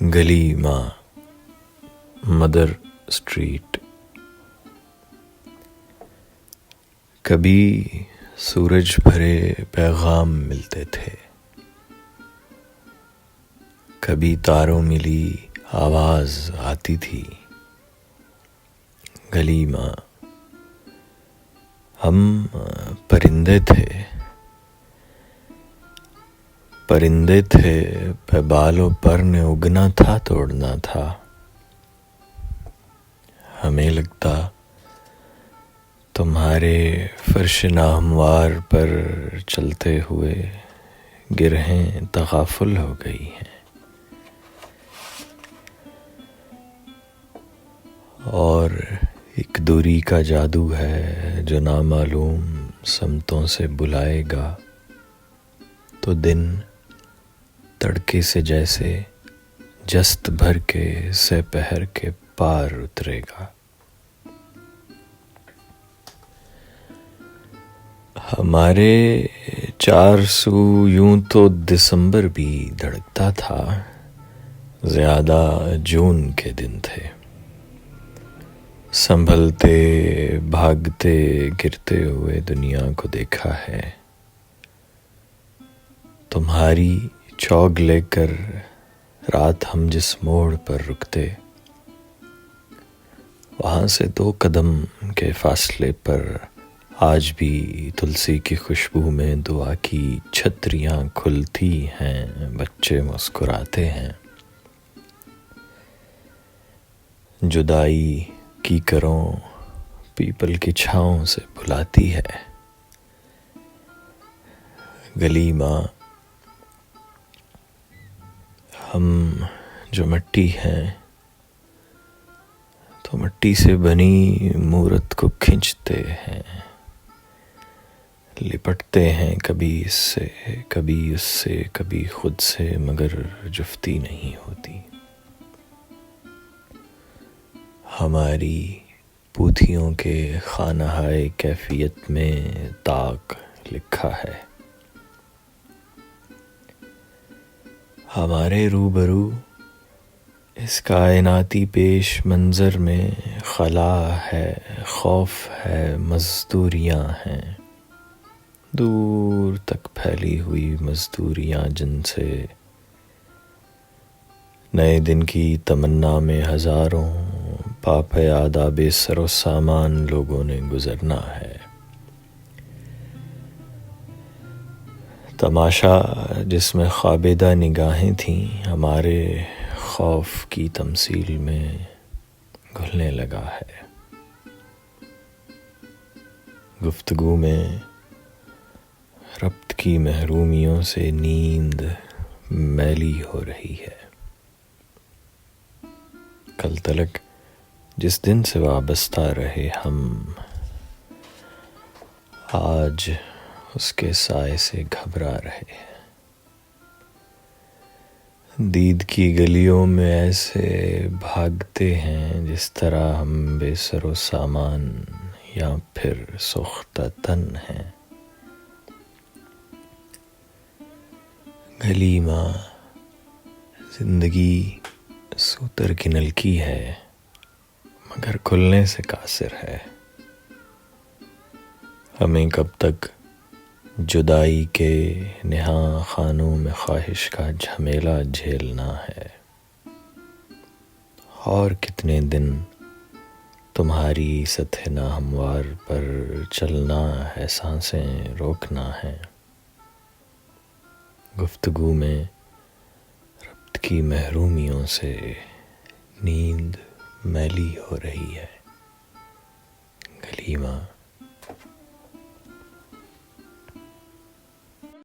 گلی ماں، mother street. کبھی سورج بھرے پیغام ملتے تھے، کبھی تاروں ملی آواز آتی تھی۔ گلی ماں، ہم پرندے تھے، پہ بالوں پر نے اگنا تھا توڑنا تھا۔ ہمیں لگتا تمہارے فرش ناہموار پر چلتے ہوئے گرہیں تغافل ہو گئی ہیں، اور ایک دوری کا جادو ہے جو نامعلوم سمتوں سے بلائے گا تو دن تڑکے سے جیسے جست بھر کے سہ پہر کے پار اترے گا۔ ہمارے چار سو یوں تو دسمبر بھی دھڑکتا تھا، زیادہ جون کے دن تھے۔ سنبھلتے بھاگتے گرتے ہوئے دنیا کو دیکھا ہے، تمہاری چوگ لے کر رات ہم جس موڑ پر رکتے، وہاں سے 2 قدم کے فاصلے پر آج بھی تلسی کی خوشبو میں دعا کی چھتریاں کھلتی ہیں، بچے مسکراتے ہیں۔ جدائی کی کروں پیپل کی چھاؤں سے بلاتی ہے۔ گلی ماں، ہم جو مٹی ہیں تو مٹی سے بنی مورت کو کھنچتے ہیں، لپٹتے ہیں کبھی اس سے کبھی اس سے کبھی خود سے، مگر جفتی نہیں ہوتی۔ ہماری پوتھیوں کے خانہائے کیفیت میں طاق لکھا ہے، ہمارے روبرو اس کائناتی پیش منظر میں خلا ہے، خوف ہے، مزدوریاں ہیں، دور تک پھیلی ہوئی مزدوریاں جن سے نئے دن کی تمنا میں ہزاروں پاپے آداب سر و سامان لوگوں نے گزرنا ہے۔ تماشا جس میں خوابیدہ نگاہیں تھیں، ہمارے خوف کی تمثیل میں گھلنے لگا ہے۔ گفتگو میں ربط کی محرومیوں سے نیند میلی ہو رہی ہے۔ کل تلک جس دن سے وابستہ رہے ہم، آج اس کے سائے سے گھبرا رہے ہیں۔ دید کی گلیوں میں ایسے بھاگتے ہیں جس طرح ہم بے سر و سامان یا پھر سوختہ تن ہیں۔ گلی ماں، زندگی سوتر کی نلکی ہے مگر کھلنے سے قاصر ہے۔ ہمیں کب تک جدائی کے نہاں خانوں میں خواہش کا جھمیلا جھیلنا ہے، اور کتنے دن تمہاری سطح ناہموار پر چلنا ہے، سانسیں روکنا ہے۔ گفتگو میں ربط کی محرومیوں سے نیند میلی ہو رہی ہے۔ گلی ماں۔